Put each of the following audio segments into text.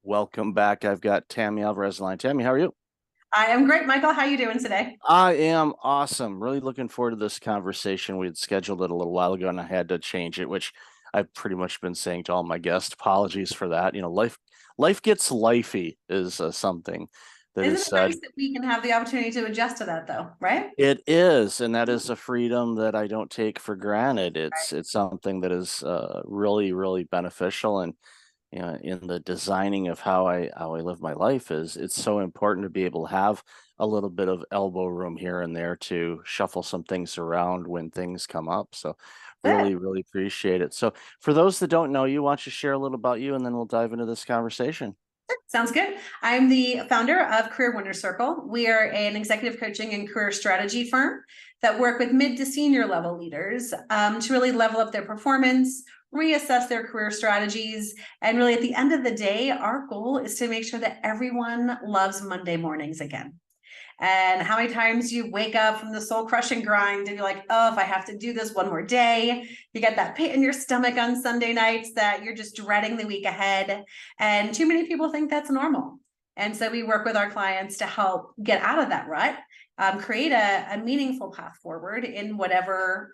Welcome back. I've got Tammy Alvarez on the line. Tammy, how are you? I am great, Michael. How are you doing today? I am awesome. Really looking forward to this conversation. We had scheduled it a little while ago and I had to change it, which I've pretty much been saying to all my guests. Apologies for that. Life ggets lifey is something that Isn't is it said. nice that we can have the opportunity to adjust to that, though, right? It is, and that is a freedom that I don't take for granted. It's something that is really, really beneficial. And in the designing of how I live my life is it's so important to be able to have a little bit of elbow room here and there to shuffle some things around when things come up. So Good. really, really appreciate it. So for those that don't know you, why don't you share a little about you and then we'll dive into this conversation. Sounds good. I'm the founder of Career Winner Circle. We are an executive coaching and career strategy firm that work with mid to senior level leaders to really level up their performance, reassess their career strategies. And really, at the end of the day, our goal is to make sure that everyone loves Monday mornings again. And how many times you wake up from the soul crushing grind and you're like, oh, if I have to do this one more day, you get that pit in your stomach on Sunday nights that you're just dreading the week ahead. And too many people think that's normal. And so we work with our clients to help get out of that rut, create a meaningful path forward in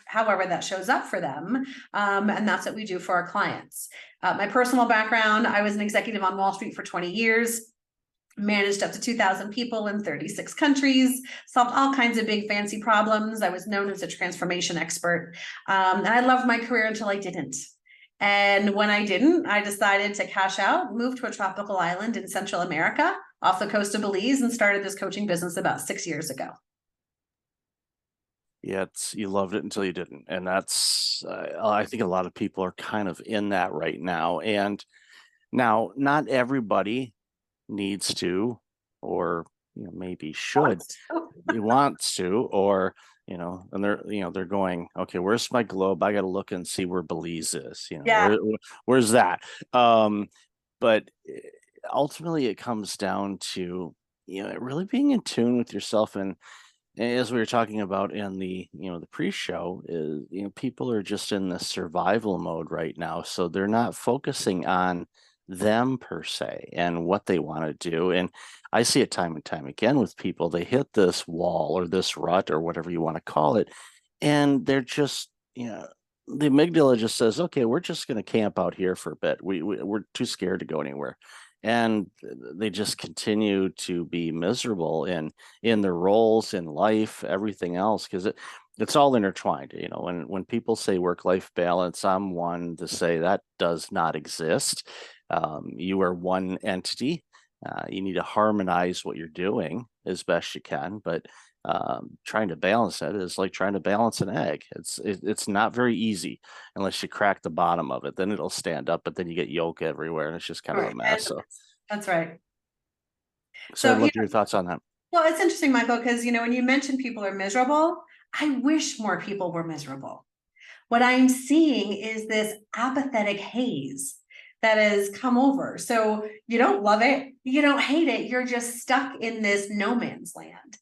however that shows up for them. And that's what we do for our clients. My personal background, I was an executive on Wall Street for 20 years, managed up to 2,000 people in 36 countries, solved all kinds of big fancy problems. I was known as a transformation expert. And I loved my career until I didn't. And when I didn't, I decided to cash out, move to a tropical island in Central America off the coast of Belize, and started this coaching business about 6 years ago. Yeah, you loved it until you didn't. And that's I think a lot of people are kind of in that right now. And now not everybody needs to or maybe should he wants to, or and they're going, okay, where's my globe? I got to look and see where Belize is. Yeah. Where's that? But ultimately, it comes down to really being in tune with yourself. And as we were talking about in the pre-show, is people are just in the survival mode right now, so they're not focusing on them per se and what they want to do. And I see it time and time again with people. They hit this wall or this rut or whatever you want to call it, and they're just, the amygdala just says, okay, we're just going to camp out here for a bit. We're too scared to go anywhere. And they just continue to be miserable in their roles in life, everything else, because it's all intertwined. When people say work-life balance, I'm one to say that does not exist. You are one entity. You need to harmonize what you're doing as best you can, but trying to balance it is like trying to balance an egg. It's not very easy unless you crack the bottom of it. Then it'll stand up, but then you get yolk everywhere, and it's just kind All of a right. mess. So, That's right. so I'd So, love your thoughts on that. well, it's interesting, Michael, because, when you mention people are miserable, I wish more people were miserable. What I'm seeing is this apathetic haze that has come over. So you don't love it, you don't hate it, you're just stuck in this no man's land.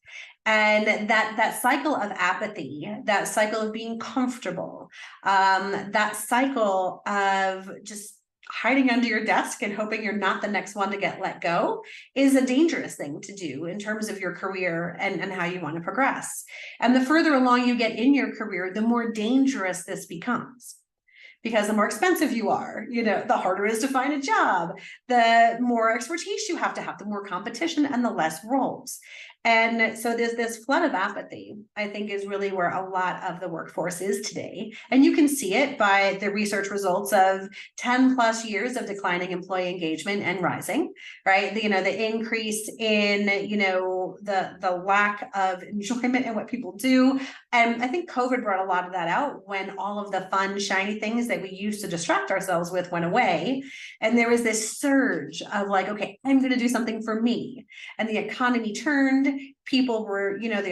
And that cycle of apathy, that cycle of being comfortable, that cycle of just hiding under your desk and hoping you're not the next one to get let go is a dangerous thing to do in terms of your career and how you want to progress. And the further along you get in your career, the more dangerous this becomes. Because the more expensive you are, the harder it is to find a job, the more expertise you have to have, the more competition and the less roles. And so there's this flood of apathy, I think, is really where a lot of the workforce is today. And you can see it by the research results of 10 plus years of declining employee engagement and rising, right? The increase in, the lack of enjoyment in what people do. And I think COVID brought a lot of that out when all of the fun, shiny things that we used to distract ourselves with went away. And there was this surge of like, okay, I'm going to do something for me. And the economy turned. People were, the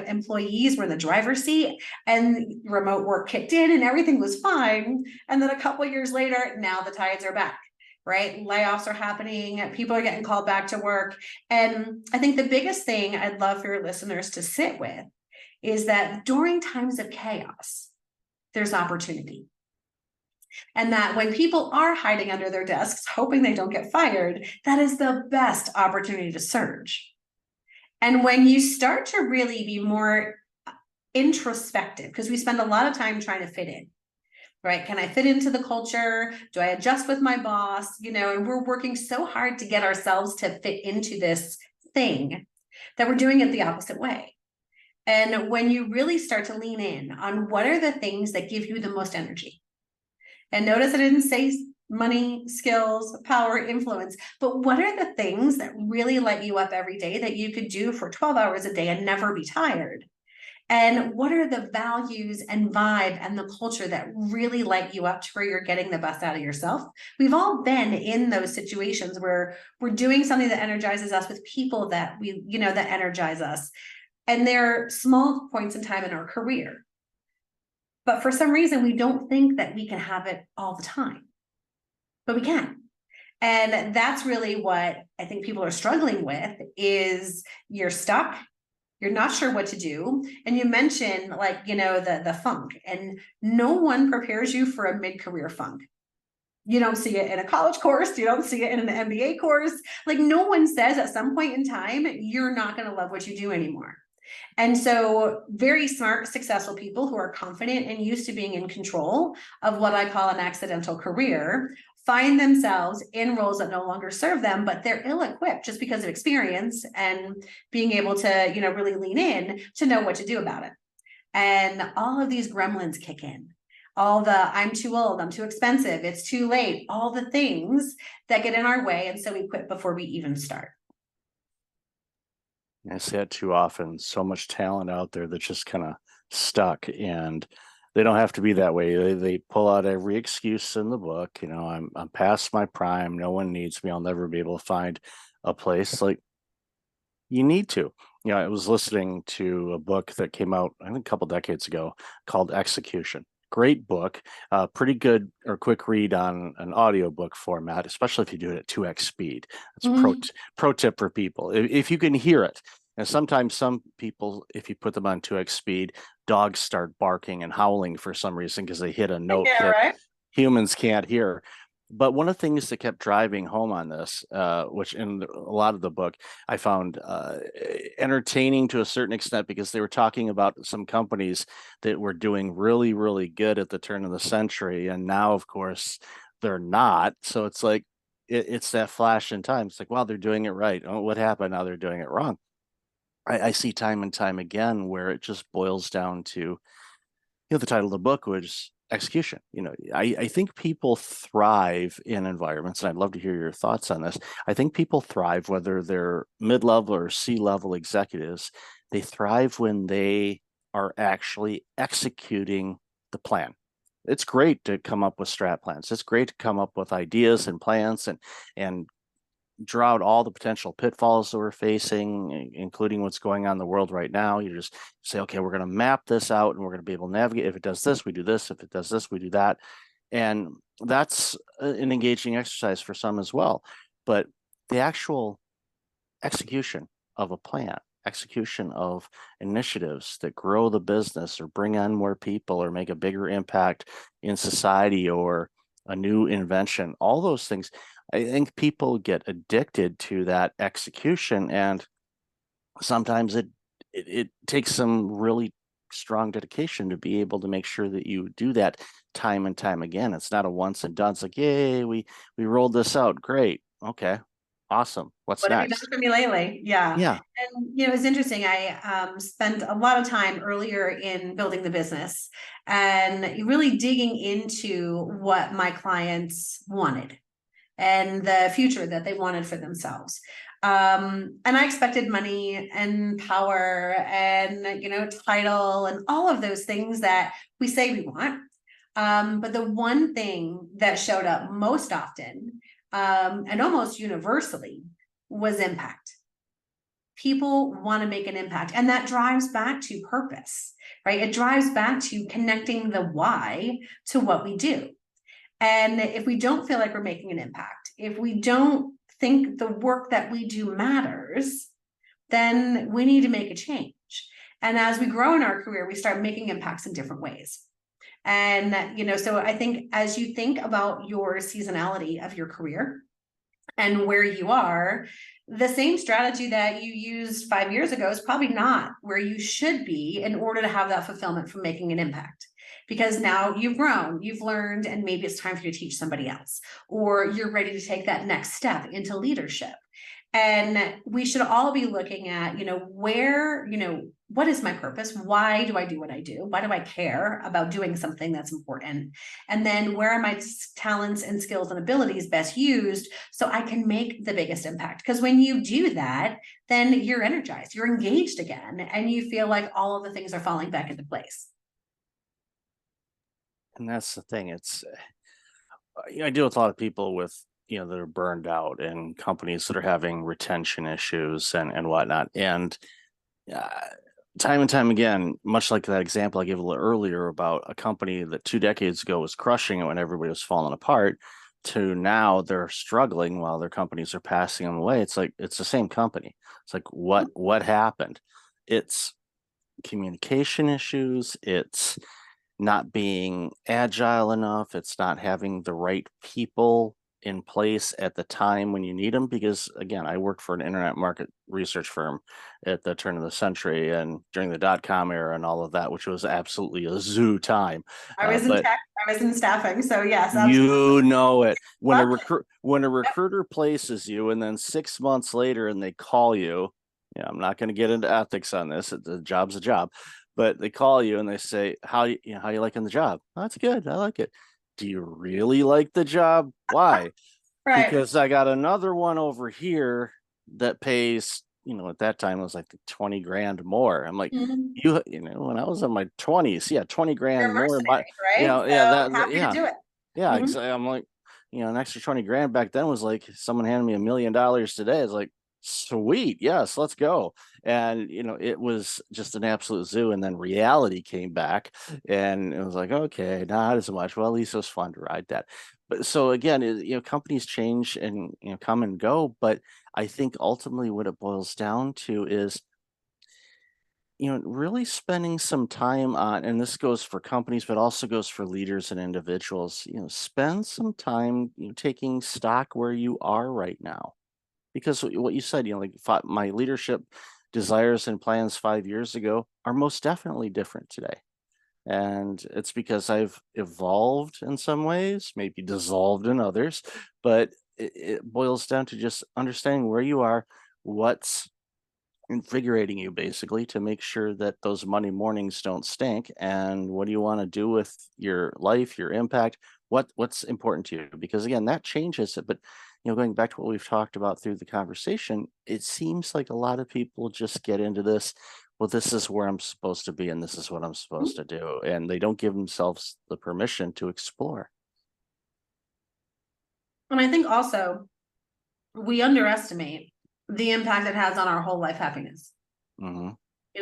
employees were in the driver's seat, and remote work kicked in and everything was fine. And then a couple of years later, now the tides are back. Right? Layoffs are happening. People are getting called back to work. And I think the biggest thing I'd love for your listeners to sit with is that during times of chaos, there's opportunity. And that when people are hiding under their desks, hoping they don't get fired, that is the best opportunity to surge. And when you start to really be more introspective, because we spend a lot of time trying to fit in, right? Can I fit into the culture? Do I adjust with my boss? And we're working so hard to get ourselves to fit into this thing that we're doing it the opposite way. And when you really start to lean in on what are the things that give you the most energy, and notice I didn't say money, skills, power, influence, but what are the things that really light you up every day that you could do for 12 hours a day and never be tired? And what are the values and vibe and the culture that really light you up to where you're getting the best out of yourself? We've all been in those situations where we're doing something that energizes us with people that that energize us. And they're small points in time in our career. But for some reason, we don't think that we can have it all the time, but we can. And that's really what I think people are struggling with is you're stuck. You're not sure what to do. And you mentioned the funk, and no one prepares you for a mid-career funk. You don't see it in a college course. You don't see it in an MBA course. Like no one says at some point in time, you're not going to love what you do anymore. And so very smart, successful people who are confident and used to being in control of what I call an accidental career find themselves in roles that no longer serve them, but they're ill-equipped just because of experience and being able to, really lean in to know what to do about it. And all of these gremlins kick in. All the I'm too old, I'm too expensive, it's too late, all the things that get in our way. And so we quit before we even start. I see that too often. So much talent out there that's just kind of stuck, and they don't have to be that way. They pull out every excuse in the book. I'm past my prime. No one needs me. I'll never be able to find a place. Like you need to. I was listening to a book that came out, I think, a couple decades ago called Execution. Great book, pretty good or quick read on an audiobook format, especially if you do it at 2x speed. That's pro tip for people. If you can hear it. And sometimes some people, if you put them on 2x speed, dogs start barking and howling for some reason because they hit a note Yeah, that right. humans can't hear. But one of the things that kept driving home on this, which in a lot of the book I found entertaining to a certain extent, because they were talking about some companies that were doing really, really good at the turn of the century. And now, of course, they're not. So it's like, it's that flash in time. It's like, wow, they're doing it right. Oh, what happened? Now they're doing it wrong. I see time and time again where it just boils down to, the title of the book was execution. I think people thrive in environments, and I'd love to hear your thoughts on this. I think people thrive, whether they're mid-level or C-level executives, they thrive when they are actually executing the plan. It's great to come up with strat plans. It's great to come up with ideas and plans and draw out all the potential pitfalls that we're facing, including what's going on in the world right now. You just say, okay, we're going to map this out and we're going to be able to navigate. If it does this, we do this. If it does this, we do that. And that's an engaging exercise for some as well. But the actual execution of a plan, execution of initiatives that grow the business or bring on more people or make a bigger impact in society or a new invention, all those things, I think people get addicted to that execution, and sometimes it takes some really strong dedication to be able to make sure that you do that time and time again. It's not a once and done. It's like, yay, we rolled this out. Great. Okay. Awesome. What's What have you done next? for me lately? Yeah. Yeah. And, it's interesting. I spent a lot of time earlier in building the business and really digging into what my clients wanted and the future that they wanted for themselves. And I expected money and power and, title and all of those things that we say we want. But the one thing that showed up most often, and almost universally, was impact. People want to make an impact, and that drives back to purpose, right? It drives back to connecting the why to what we do. And if we don't feel like we're making an impact, if we don't think the work that we do matters, then we need to make a change. And as we grow in our career, we start making impacts in different ways. And, so I think as you think about your seasonality of your career and where you are, the same strategy that you used 5 years ago is probably not where you should be in order to have that fulfillment from making an impact. Because now you've grown, you've learned, and maybe it's time for you to teach somebody else, or you're ready to take that next step into leadership. And we should all be looking at, where, what is my purpose? Why do I do what I do? Why do I care about doing something that's important? And then where are my talents and skills and abilities best used so I can make the biggest impact? Because when you do that, then you're energized, you're engaged again, and you feel like all of the things are falling back into place. And that's the thing. I deal with a lot of people with, that are burned out and companies that are having retention issues and whatnot. And uh, time and time again, much like that example I gave a little earlier about a company that 2 decades ago was crushing it when everybody was falling apart, to now they're struggling while their companies are passing them away. It's like it's the same company. It's like what happened? It's communication issues. It's not being agile enough. It's not having the right people in place at the time when you need them. Because again, I worked for an internet market research firm at the turn of the century and during the dot-com era and all of that, which was absolutely a zoo time. I was in But tech, I was in staffing. So yes, absolutely. you know it when a Luck. Yep. recruiter places you and then 6 months later and they call you. Yeah, I'm not going to get into ethics on this. The job's a job, but they call you and they say, how you liking the job? "Oh, that's good. I like it." Do you really like the job? Why? Right. Because I got another one over here that pays, at that time it was like 20 grand more. I'm like, Mhm. when I was in my 20s, yeah, 20 You're grand a more. mercenary, right? Yeah, So happy to yeah, do it. yeah, Mhm. exactly. I'm like, an extra 20 grand back then was like someone handed me $1 million today. It's like, sweet, yes, let's go. And it was just an absolute zoo. And then reality came back and it was like, okay, not as much. Well, at least it was fun to ride that. But so again, companies change and come and go. But I think ultimately what it boils down to is really spending some time on, and this goes for companies, but also goes for leaders and individuals, spend some time, taking stock where you are right now. Because what you said, like my leadership desires and plans 5 years ago are most definitely different today. And it's because I've evolved in some ways, maybe dissolved in others, but it boils down to just understanding where you are, what's invigorating you basically to make sure that those Monday mornings don't stink. And what do you want to do with your life, your impact? What's important to you? Because again, that changes it. But going back to what we've talked about through the conversation, it seems like a lot of people just get into this. Well, this is where I'm supposed to be, and this is what I'm supposed to do, and they don't give themselves the permission to explore. And I think also we underestimate the impact it has on our whole life happiness. Hmm.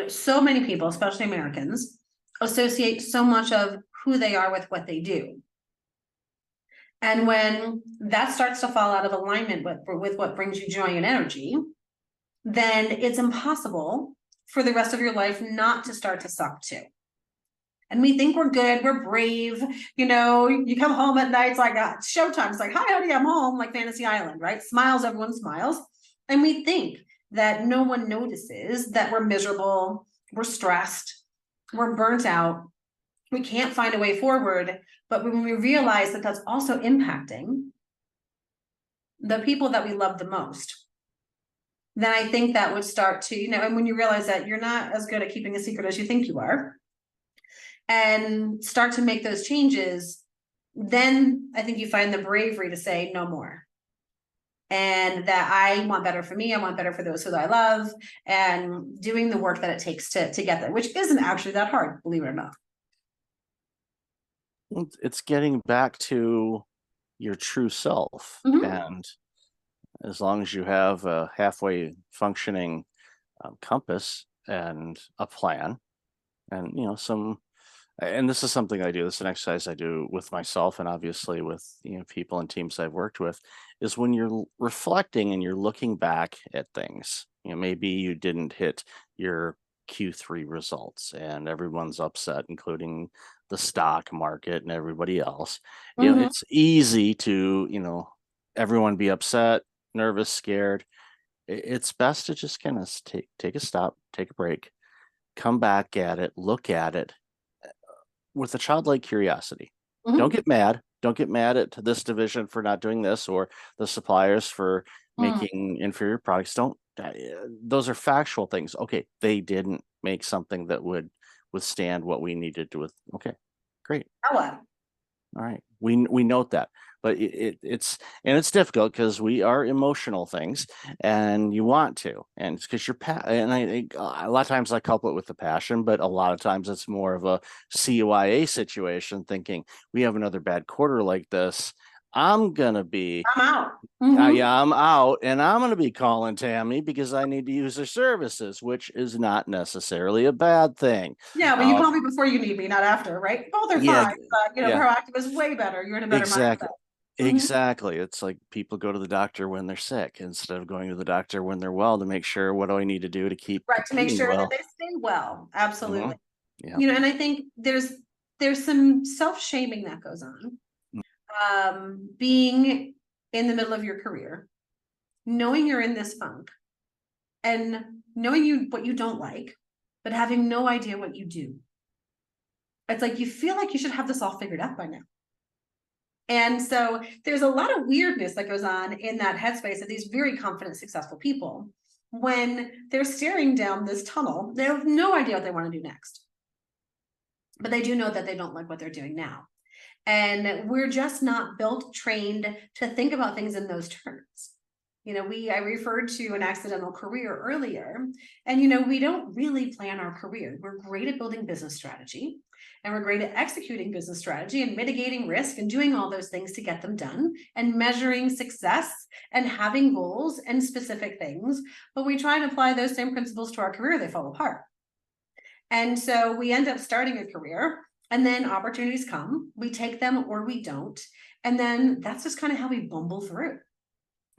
So many people, especially Americans, associate so much of who they are with what they do. And when that starts to fall out of alignment with what brings you joy and energy, then it's impossible for the rest of your life not to start to suck too. And we think we're good, we're brave, you come home at night, it's like showtime. It's like, hi, honey, I'm home, like Fantasy Island, right? Smiles, everyone smiles. And we think that no one notices that we're miserable, we're stressed, we're burnt out, we can't find a way forward. But when we realize that that's also impacting the people that we love the most, then I think that would start to, and when you realize that you're not as good at keeping a secret as you think you are, and start to make those changes, then I think you find the bravery to say no more. And that I want better for me, I want better for those who I love, and doing the work that it takes to get there, which isn't actually that hard, believe it or not. It's getting back to your true self. Mhm. And as long as you have a halfway functioning compass and a plan and some, and this is something I do, this is an exercise I do with myself and obviously with people and teams I've worked with, is when you're reflecting and you're looking back at things, maybe you didn't hit your Q3 results and everyone's upset, including the stock market and everybody else. Mhm. It's easy to, everyone be upset, nervous, scared. It's best to just kind of take a stop, take a break, come back at it, look at it with a childlike curiosity. Don't Mhm. get mad. Don't get mad at this division for not doing this or the suppliers for Mm. making inferior products. Don't, those are factual things. Okay, they didn't make something that would withstand what we needed to with. Okay, great. Now what? All right, we note that, but it's difficult because we are emotional things, and you want to, and it's because and I think a lot of times I couple it with the passion, but a lot of times it's more of a CYA situation, thinking we have another bad quarter like this. I'm gonna be I'm out. Mhm. yeah, I'm out and I'm going to be calling Tammy because I need to use her services, which is not necessarily a bad thing. Yeah, but you Uh, call me before you need me, not after, right? Both are yeah, fine, but yeah, proactive is way better. You're in a better exactly. mindset. Mhm. Exactly. It's like people go to the doctor when they're sick instead of going to the doctor when they're well to make sure what do I need to do to keep Right, to make being sure that well. they stay well. Hmm. Absolutely. Yeah. And I think there's some self-shaming that goes on. Being in the middle of your career, knowing you're in this funk and knowing what you don't like, but having no idea what you do. It's like you feel like you should have this all figured out by now. And so there's a lot of weirdness that goes on in that headspace of these very confident, successful people when they're staring down this tunnel. They have no idea what they want to do next, but they do know that they don't like what they're doing now. And we're just not built, trained to think about things in those terms. I referred to an accidental career earlier, and we don't really plan our career. We're great at building business strategy, and we're great at executing business strategy and mitigating risk and doing all those things to get them done and measuring success and having goals and specific things. But we try and apply those same principles to our career, they fall apart. And so we end up starting a career, and then opportunities come, we take them or we don't. And then that's just kind of how we bumble through.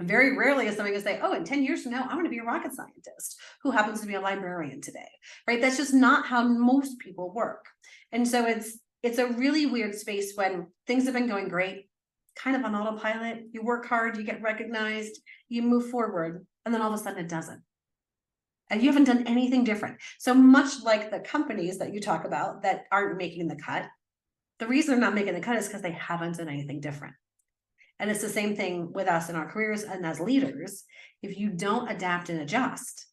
And very rarely is somebody going to say, oh, in 10 years from now, I'm going to be a rocket scientist who happens to be a librarian today, right? That's just not how most people work. And so it's a really weird space when things have been going great, kind of on autopilot. You work hard, you get recognized, you move forward, and then all of a sudden it doesn't. And you haven't done anything different. So much like the companies that you talk about that aren't making the cut, the reason they're not making the cut is because they haven't done anything different. And it's the same thing with us in our careers and as leaders. If you don't adapt and adjust,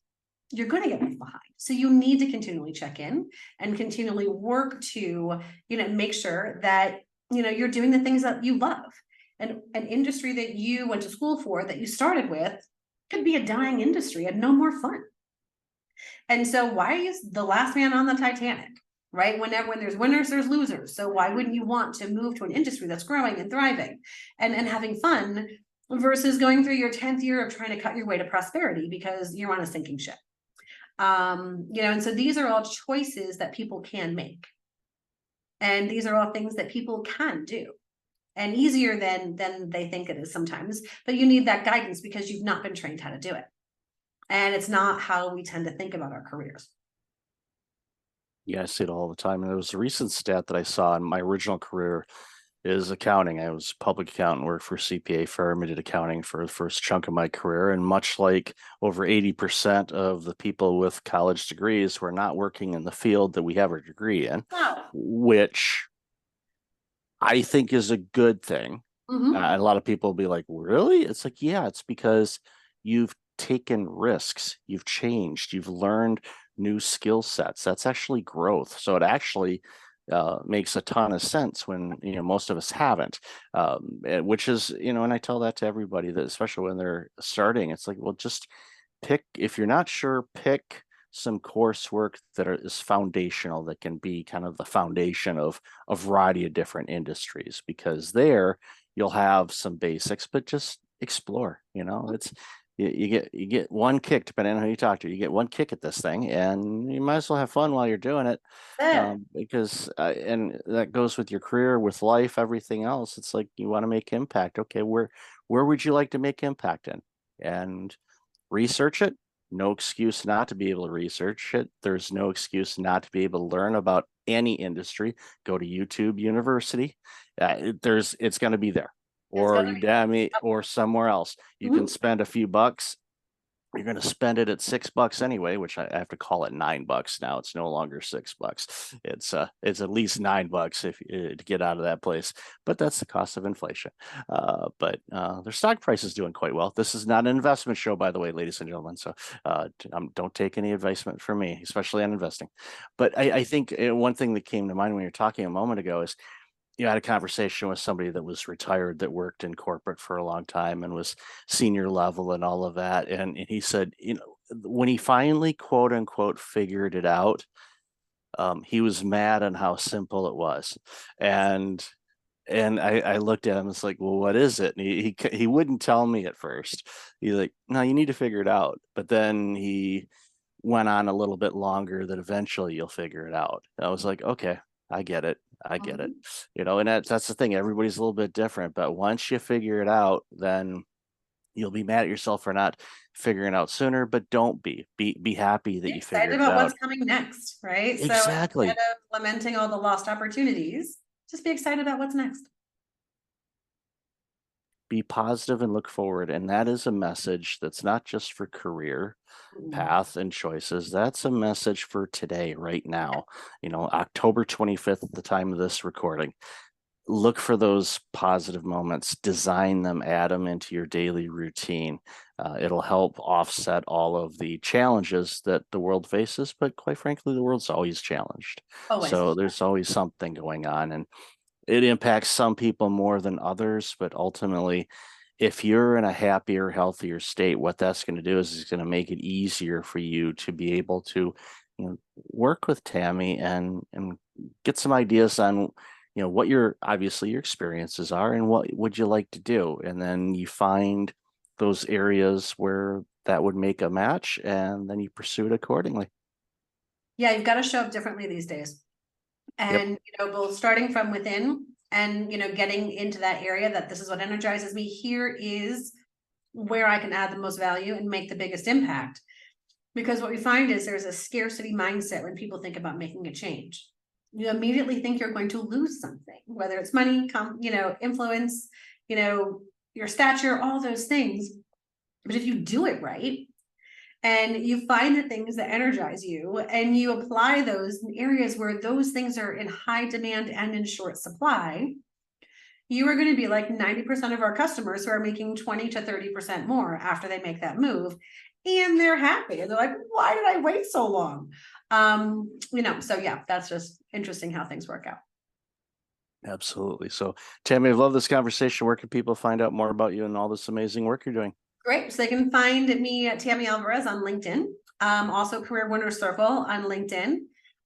you're going to get left behind. So you need to continually check in and continually work to, make sure that, you're doing the things that you love. And an industry that you went to school for, that you started with, could be a dying industry and no more fun. And so why is the last man on the Titanic? Right? When there's winners, there's losers. So why wouldn't you want to move to an industry that's growing and thriving and having fun versus going through your 10th year of trying to cut your way to prosperity because you're on a sinking ship? And so these are all choices that people can make. And these are all things that people can do. And easier than they think it is sometimes. But you need that guidance because you've not been trained how to do it. And it's not how we tend to think about our careers. Yeah, I see it all the time. And there was a recent stat that I saw in my original career is accounting. I was a public accountant, worked for a CPA firm, I did accounting for the first chunk of my career. And much like over 80% of the people with college degrees were not working in the field that we have our degree in, Wow. which I think is a good thing. Mm-hmm. A lot of people will be like, really? It's like, yeah, it's because you've taken risks, you've changed, you've learned new skill sets. That's actually growth. So it actually makes a ton of sense when, most of us haven't, which is, and I tell that to everybody that, especially when they're starting, it's like, well, just pick, if you're not sure, pick some coursework is foundational that can be kind of the foundation of a variety of different industries, because there you'll have some basics, but just explore. It's you get one kick, depending on who you talk to. You get one kick at this thing, and you might as well have fun while you're doing it, It. because and that goes with your career, with life, everything else. It's like you want to make impact. Okay, where would you like to make impact in? And research it, No excuse not to be able to research it. There's no excuse not to be able to learn about any industry. Go to YouTube University. It's going to be there, It's or gonna Udemy, or somewhere else. be. You can spend a few bucks. You're going to spend it at $6 anyway, which I have to call it $9 now. It's no longer $6. It's at least $9 if to get out of that place, but that's the cost of inflation. But their stock price is doing quite well. This is not an investment show, by the way, ladies and gentlemen. So don't take any advice from me, especially on investing. But I think one thing that came to mind when you're talking a moment ago is, I had a conversation with somebody that was retired, that worked in corporate for a long time and was senior level and all of that. And he said, when he finally, quote unquote, figured it out, he was mad on how simple it was. And I looked at him, it's like, well, what is it? And he wouldn't tell me at first. He's like, no, you need to figure it out. But then he went on a little bit longer, that eventually you'll figure it out. And I was like, okay, I get it. I get it. Mhm. And that's the thing. Everybody's a little bit different, but once you figure it out, then you'll be mad at yourself for not figuring it out sooner, but don't be happy that Be you excited figured it about what's out. coming next, right? So instead Exactly. of lamenting all the lost opportunities, just be excited about what's next. Be positive and look forward. And that is a message that's not just for career Mm. path and choices. That's a message for today, right now. October 25th, at the time of this recording. Look for those positive moments, design them, add them into your daily routine. It'll help offset all of the challenges that the world faces, but quite frankly, the world's always challenged. Always. So there's always something going on, and it impacts some people more than others, but ultimately, if you're in a happier, healthier state, what that's going to do is it's going to make it easier for you to be able to, work with Tammy and get some ideas on, what obviously your experiences are and what would you like to do, and then you find those areas where that would make a match, and then you pursue it accordingly. Yeah, you've got to show up differently these days. Yep. And, both starting from within and, getting into that area that this is what energizes me. Here is where I can add the most value and make the biggest impact. Because what we find is there's a scarcity mindset when people think about making a change. You immediately think you're going to lose something, whether it's money, influence, your stature, all those things. But if you do it right, and you find the things that energize you and you apply those in areas where those things are in high demand and in short supply, you are going to be like 90% of our customers who are making 20 to 30% more after they make that move. And they're happy. And they're like, why did I wait so long? So yeah, that's just interesting how things work out. Absolutely. So, Tammy, I've loved this conversation. Where can people find out more about you and all this amazing work you're doing? Great. So they can find me at Tammy Alvarez on LinkedIn. Also Career Winners Circle on LinkedIn,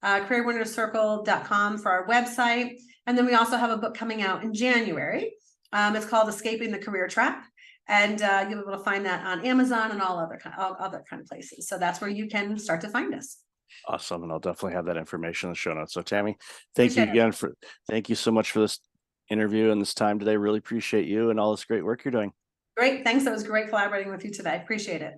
careerwinnerscircle.com for our website. And then we also have a book coming out in January. It's called Escaping the Career Trap. And you'll be able to find that on Amazon and all other kind of places. So that's where you can start to find us. Awesome. And I'll definitely have that information in the show notes. So, Tammy, Appreciate it. thank you so much for this interview and this time today. Really appreciate you and all this great work you're doing. Great. Thanks. It was great collaborating with you today. Appreciate it.